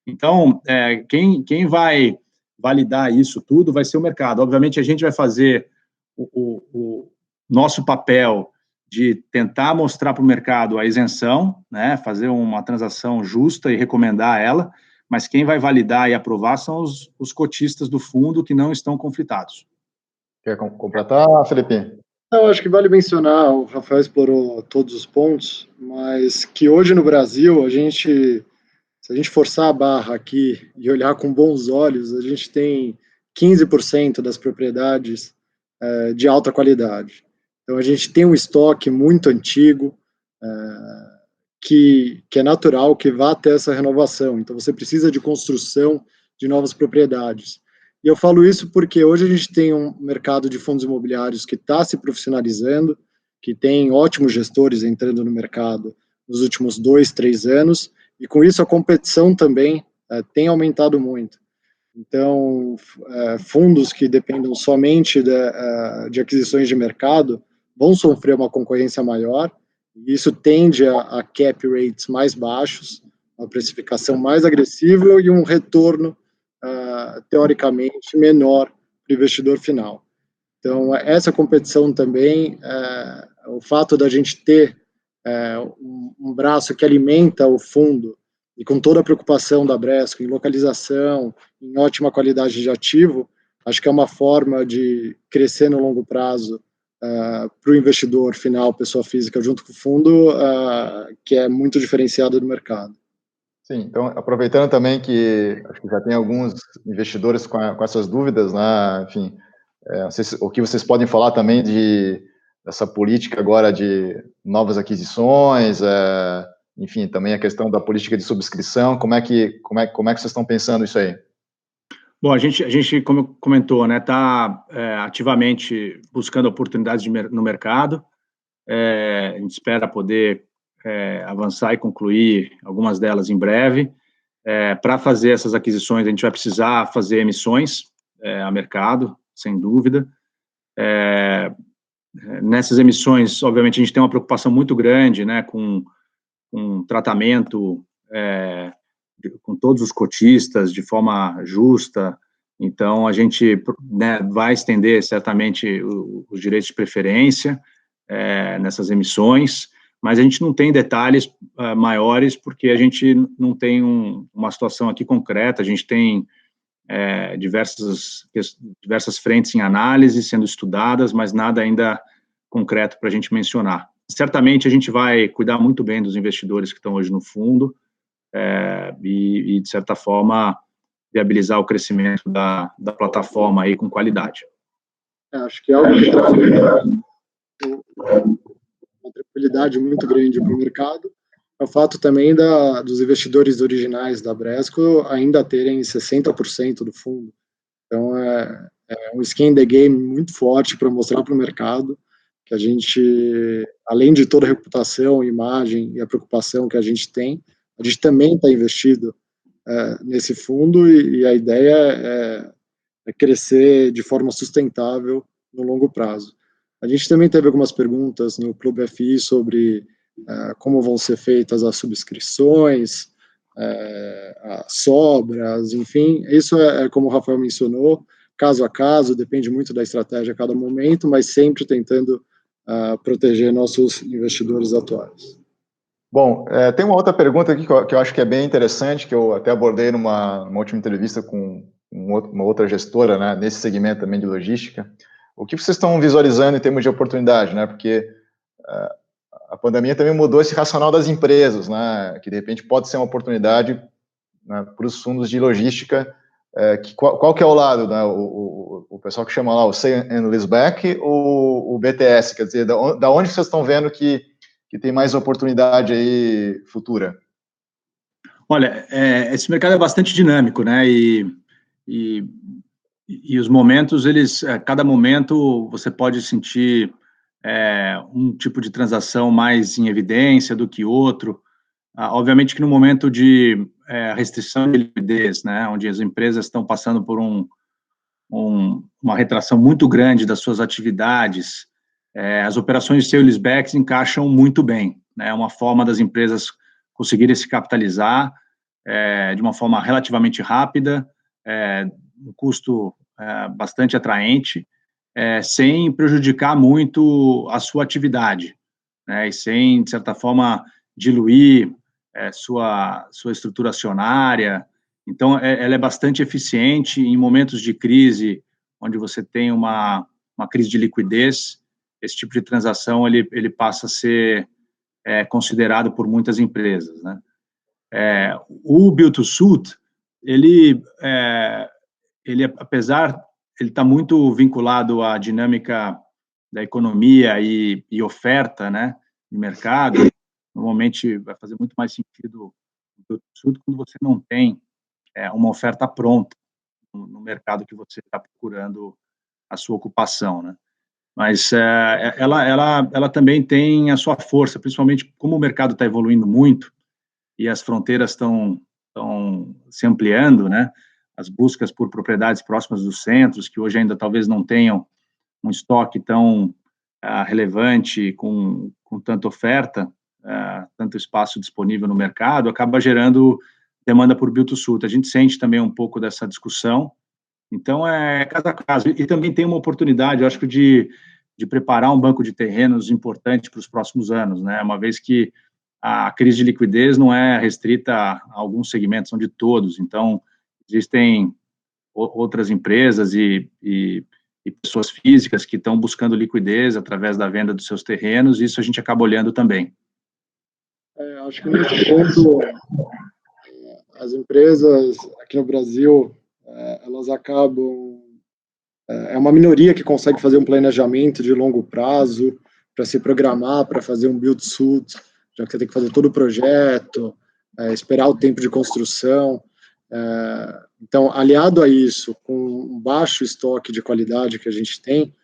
Então, quem vai validar isso tudo vai ser o mercado. Obviamente, a gente vai fazer o nosso papel de tentar mostrar para o mercado a isenção, né, fazer uma transação justa e recomendar ela, mas quem vai validar e aprovar são os cotistas do fundo que não estão conflitados. Quer completar, Felipe? Eu acho que vale mencionar, o Rafael explorou todos os pontos, mas que hoje no Brasil, se a gente forçar a barra aqui e olhar com bons olhos, a gente tem 15% das propriedades de alta qualidade. Então, a gente tem um estoque muito antigo, que é natural que vá ter essa renovação. Então, você precisa de construção de novas propriedades. E eu falo isso porque hoje a gente tem um mercado de fundos imobiliários que está se profissionalizando, que tem ótimos gestores entrando no mercado nos últimos 2, 3 anos, e com isso a competição também tem aumentado muito. Então, fundos que dependam somente de aquisições de mercado vão sofrer uma concorrência maior, e isso tende a cap rates mais baixos, uma precificação mais agressiva e um retorno, teoricamente, menor para o investidor final. Então, essa competição também, o fato da gente ter um braço que alimenta o fundo, e com toda a preocupação da Bresco em localização, em ótima qualidade de ativo, acho que é uma forma de crescer no longo prazo para o investidor final, pessoa física, junto com o fundo, que é muito diferenciado do mercado. Sim, então, aproveitando também que acho que já tem alguns investidores com essas dúvidas, né, enfim, não sei o que vocês podem falar também dessa política agora de novas aquisições, enfim, também a questão da política de subscrição, como é que vocês estão pensando isso aí? Bom, a gente como comentou, né, está ativamente buscando oportunidades no mercado, a gente espera poder avançar e concluir algumas delas em breve. Para fazer essas aquisições, a gente vai precisar fazer emissões a mercado, sem dúvida. Nessas emissões, obviamente, a gente tem uma preocupação muito grande, né, com tratamento com todos os cotistas de forma justa. Então, a gente, né, vai estender certamente os direitos de preferência nessas emissões, mas a gente não tem detalhes maiores porque a gente não tem uma situação aqui concreta. A gente tem diversas frentes em análise sendo estudadas, mas nada ainda concreto para a gente mencionar. Certamente a gente vai cuidar muito bem dos investidores que estão hoje no fundo e de certa forma, viabilizar o crescimento da plataforma aí com qualidade. Acho que é algo que traz uma tranquilidade muito grande para o mercado. É o fato também dos investidores originais da Bresco ainda terem 60% do fundo. Então, é um skin the game muito forte para mostrar para o mercado que a gente, além de toda a reputação, imagem e a preocupação que a gente tem, a gente também está investido nesse fundo e a ideia é crescer de forma sustentável no longo prazo. A gente também teve algumas perguntas no Clube FI sobre como vão ser feitas as subscrições, as sobras, enfim. Isso como o Rafael mencionou, caso a caso, depende muito da estratégia a cada momento, mas sempre tentando proteger nossos investidores atuais. Bom, tem uma outra pergunta aqui que eu acho que é bem interessante, que eu até abordei numa última entrevista com uma outra gestora, né, nesse segmento também de logística. O que vocês estão visualizando em termos de oportunidade, né? Porque a pandemia também mudou esse racional das empresas, né? Que de repente pode ser uma oportunidade, né, para os fundos de logística. Qual que é o lado, né? O pessoal que chama lá o Sale and Leaseback ou o BTS? Quer dizer, da onde vocês estão vendo que tem mais oportunidade aí futura? Olha, esse mercado é bastante dinâmico, né? E os momentos, cada momento você pode sentir um tipo de transação mais em evidência do que outro. Obviamente que no momento de restrição de liquidez, né, onde as empresas estão passando por uma retração muito grande das suas atividades, as operações de sale-leasebacks encaixam muito bem, né? É uma forma das empresas conseguirem se capitalizar de uma forma relativamente rápida, um custo bastante atraente, sem prejudicar muito a sua atividade. né, e sem, de certa forma, diluir sua estrutura acionária. Então, ela é bastante eficiente em momentos de crise, onde você tem uma crise de liquidez. Esse tipo de transação ele passa a ser considerado por muitas empresas, né? O Build-to-Suit, ele apesar, ele está muito vinculado à dinâmica da economia e oferta, né, de mercado. Normalmente vai fazer muito mais sentido o Build-to-Suit quando você não tem uma oferta pronta no mercado que você está procurando a sua ocupação, né? Mas ela também tem a sua força, principalmente como o mercado está evoluindo muito e as fronteiras estão se ampliando, né? As buscas por propriedades próximas dos centros, que hoje ainda talvez não tenham um estoque tão relevante, com tanta oferta, tanto espaço disponível no mercado, acaba gerando demanda por Build-to-Suit. A gente sente também um pouco dessa discussão. Então, caso a caso. E também tem uma oportunidade, eu acho que de preparar um banco de terrenos importante para os próximos anos, né? Uma vez que a crise de liquidez não é restrita a alguns segmentos, são de todos. Então, existem outras empresas e pessoas físicas que estão buscando liquidez através da venda dos seus terrenos, e isso a gente acaba olhando também. Acho que nesse ponto, as empresas aqui no Brasil, elas acabam... É uma minoria que consegue fazer um planejamento de longo prazo, para se programar, para fazer um build-to-suit, já que você tem que fazer todo o projeto, esperar o tempo de construção. Então, aliado a isso, com um baixo estoque de qualidade que a gente tem,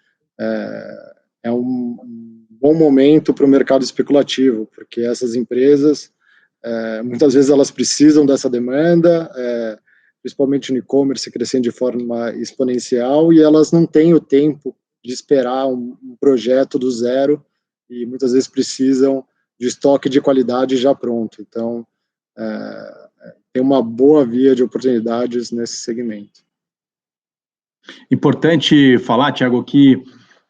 é um bom momento para o mercado especulativo, porque essas empresas, muitas vezes elas precisam dessa demanda, principalmente no e-commerce crescendo de forma exponencial, e elas não têm o tempo de esperar um projeto do zero, e muitas vezes precisam de estoque de qualidade já pronto. Então, tem uma boa via de oportunidades nesse segmento. Importante falar, Thiago, que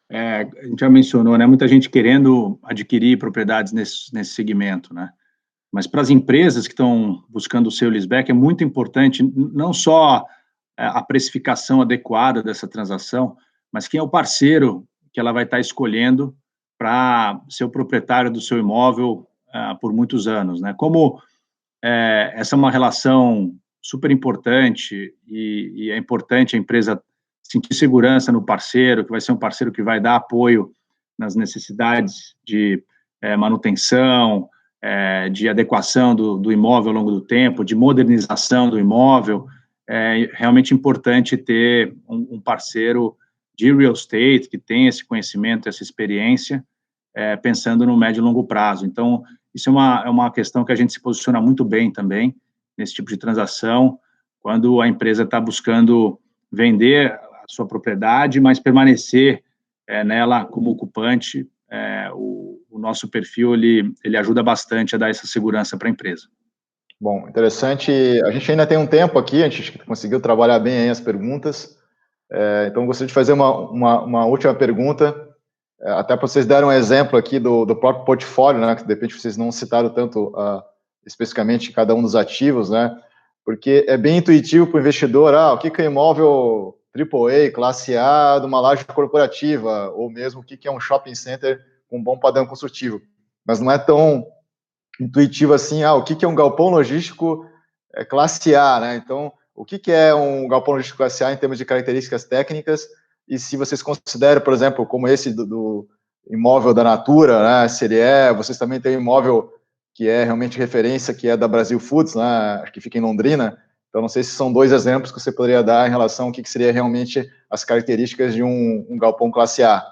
a gente já mencionou, né, muita gente querendo adquirir propriedades nesse segmento, né? Mas para as empresas que estão buscando o seu leaseback, é muito importante não só a precificação adequada dessa transação, mas quem é o parceiro que ela vai estar escolhendo para ser o proprietário do seu imóvel por muitos anos, né? Como essa é uma relação super importante e é importante a empresa sentir segurança no parceiro, que vai ser um parceiro que vai dar apoio nas necessidades de manutenção, de adequação do imóvel ao longo do tempo, de modernização do imóvel. É realmente importante ter um parceiro de real estate que tem esse conhecimento, essa experiência, pensando no médio e longo prazo. Então, isso é uma questão que a gente se posiciona muito bem também nesse tipo de transação, quando a empresa está buscando vender a sua propriedade, mas permanecer nela como ocupante. O nosso perfil, ele ajuda bastante a dar essa segurança para a empresa. Bom, interessante. A gente ainda tem um tempo aqui, a gente conseguiu trabalhar bem aí as perguntas. Então, gostaria de fazer uma última pergunta, até para vocês darem um exemplo aqui do próprio portfólio, né, que de repente vocês não citaram tanto especificamente cada um dos ativos, né, porque é bem intuitivo para o investidor, o que é imóvel AAA, classe A, de uma laje corporativa, ou mesmo o que é um shopping center com um bom padrão construtivo. Mas não é tão intuitivo assim, o que é um galpão logístico classe A, né? Então, o que é um galpão logístico classe A em termos de características técnicas, e se vocês consideram, por exemplo, como esse do imóvel da Natura, né, se ele vocês também têm um imóvel que é realmente referência, que é da Brasil Foods, né, que fica em Londrina. Então, não sei se são dois exemplos que você poderia dar em relação ao que seria realmente as características de um galpão classe A.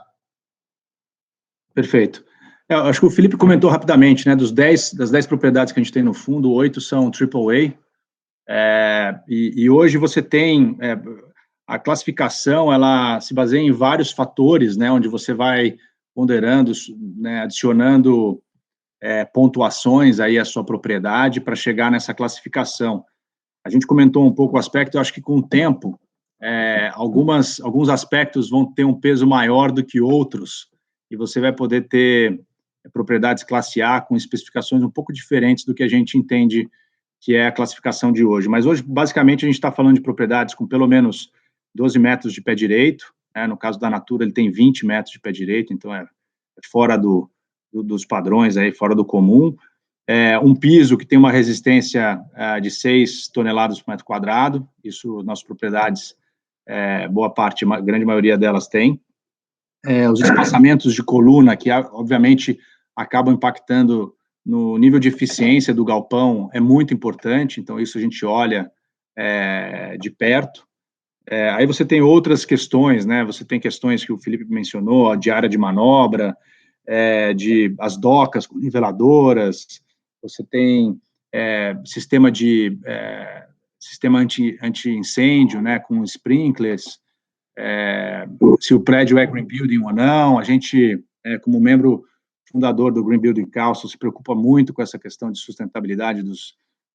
Perfeito. Eu acho que o Felipe comentou rapidamente, né, das 10 propriedades que a gente tem no fundo, 8 são AAA, e hoje você tem a classificação, ela se baseia em vários fatores, né, onde você vai ponderando, né, adicionando pontuações aí à sua propriedade para chegar nessa classificação. A gente comentou um pouco o aspecto, eu acho que com o tempo, alguns aspectos vão ter um peso maior do que outros, e você vai poder ter propriedades classe A com especificações um pouco diferentes do que a gente entende que é a classificação de hoje. Mas hoje, basicamente, a gente está falando de propriedades com pelo menos 12 metros de pé direito, né? No caso da Natura, ele tem 20 metros de pé direito, então é fora dos padrões, aí, fora do comum. Um piso que tem uma resistência de 6 toneladas por metro quadrado, isso nossas propriedades, boa parte, a grande maioria delas tem. Os espaçamentos de coluna, que obviamente acabam impactando no nível de eficiência do galpão, é muito importante, então isso a gente olha de perto. Aí você tem outras questões, né? Você tem questões que o Felipe mencionou, de área de manobra, de as docas com niveladoras, você tem sistema anti-incêndio, né, com sprinklers, se o prédio é green building ou não. A gente, como membro fundador do Green Building Council, se preocupa muito com essa questão de sustentabilidade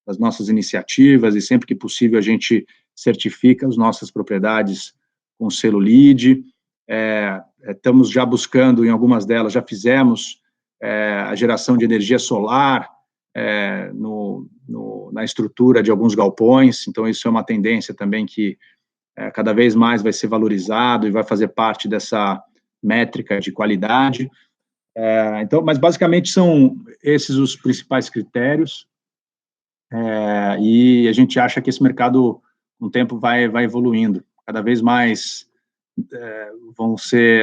das nossas iniciativas, e sempre que possível a gente certifica as nossas propriedades com selo LEED. Estamos já buscando, em algumas delas, já fizemos a geração de energia solar na estrutura de alguns galpões, então isso é uma tendência também que cada vez mais vai ser valorizado e vai fazer parte dessa métrica de qualidade. Então, mas basicamente são esses os principais critérios, e a gente acha que esse mercado, com o tempo, vai evoluindo. Cada vez mais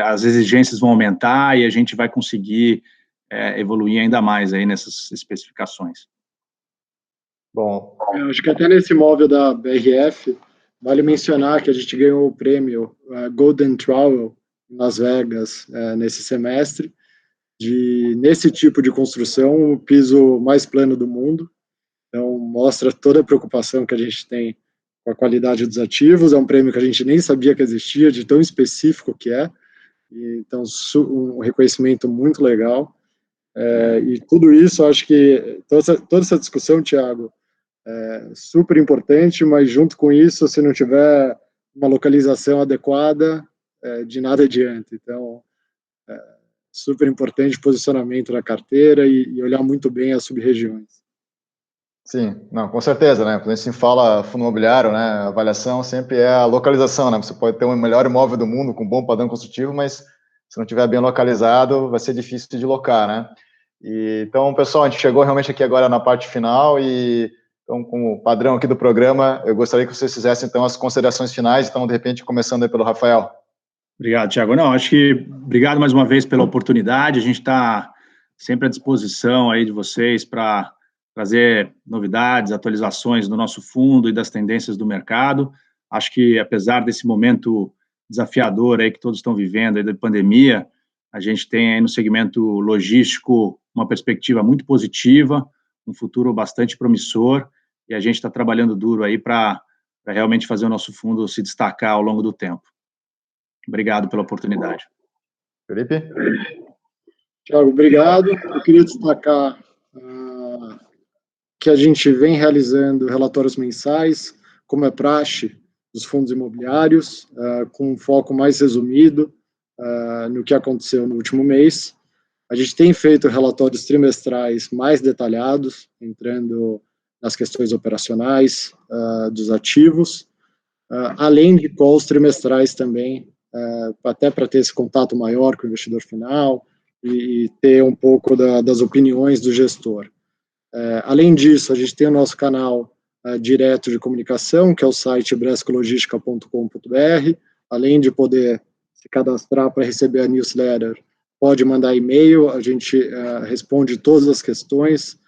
as exigências vão aumentar e a gente vai conseguir evoluir ainda mais aí nessas especificações. Bom, eu acho que até nesse móvel da BRF, vale mencionar que a gente ganhou o prêmio Golden Trowel em Las Vegas nesse semestre, nesse tipo de construção, o piso mais plano do mundo. Então, mostra toda a preocupação que a gente tem com a qualidade dos ativos. É um prêmio que a gente nem sabia que existia, de tão específico que é. Então, um reconhecimento muito legal. E tudo isso, acho que toda essa discussão, Thiago, é super importante, mas junto com isso, se não tiver uma localização adequada, de nada adianta. Então, super importante posicionamento na carteira e olhar muito bem as sub-regiões. Sim, não, com certeza, né? Quando a gente fala fundo imobiliário, né, a avaliação sempre é a localização, né? Você pode ter o melhor imóvel do mundo com bom padrão construtivo, mas se não estiver bem localizado, vai ser difícil de locar, né? Então, pessoal, a gente chegou realmente aqui agora na parte final e, então, como padrão aqui do programa, eu gostaria que vocês fizessem, então, as considerações finais, então, de repente, começando aí pelo Rafael. Obrigado, Thiago. Não, acho que obrigado mais uma vez pela oportunidade. A gente está sempre à disposição aí de vocês para trazer novidades, atualizações do nosso fundo e das tendências do mercado. Acho que, apesar desse momento desafiador aí que todos estão vivendo aí da pandemia, a gente tem aí no segmento logístico uma perspectiva muito positiva, um futuro bastante promissor, e a gente está trabalhando duro aí para realmente fazer o nosso fundo se destacar ao longo do tempo. Obrigado pela oportunidade. Felipe? Thiago, obrigado. Eu queria destacar que a gente vem realizando relatórios mensais, como é praxe dos fundos imobiliários, com um foco mais resumido no que aconteceu no último mês. A gente tem feito relatórios trimestrais mais detalhados, entrando nas questões operacionais dos ativos, além de calls trimestrais também, até para ter esse contato maior com o investidor final e ter um pouco das opiniões do gestor. Além disso, a gente tem o nosso canal direto de comunicação, que é o site brescologistica.com.br. Além de poder se cadastrar para receber a newsletter, pode mandar e-mail, a gente responde todas as questões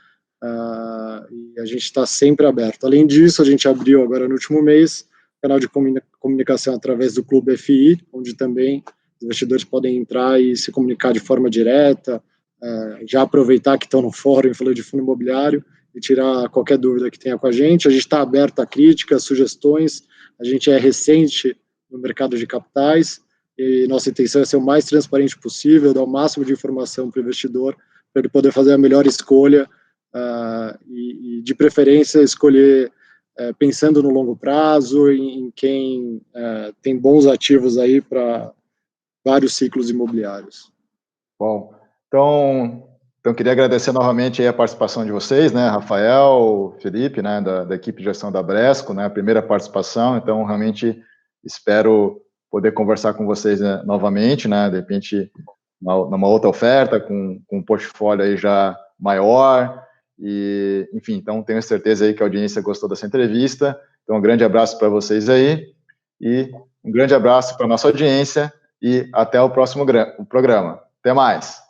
e a gente está sempre aberto. Além disso, a gente abriu agora no último mês canal de comunicação através do Clube FI, onde também os investidores podem entrar e se comunicar de forma direta, já aproveitar que estão no fórum falando de fundo imobiliário e tirar qualquer dúvida que tenha com a gente. A gente está aberto a críticas, sugestões, a gente é recente no mercado de capitais e nossa intenção é ser o mais transparente possível, dar o máximo de informação para o investidor, para ele poder fazer a melhor escolha e de preferência, escolher pensando no longo prazo, em quem tem bons ativos aí para vários ciclos imobiliários. Bom, então, Então, queria agradecer novamente aí a participação de vocês, né, Rafael, Felipe, né, da equipe de gestão da Bresco, né, a primeira participação, então, realmente, espero poder conversar com vocês, né, novamente, né, de repente, numa outra oferta, com um portfólio aí já maior, e, enfim, então, tenho certeza aí que a audiência gostou dessa entrevista, então, um grande abraço para vocês aí, e um grande abraço para a nossa audiência, e até o próximo programa. Até mais!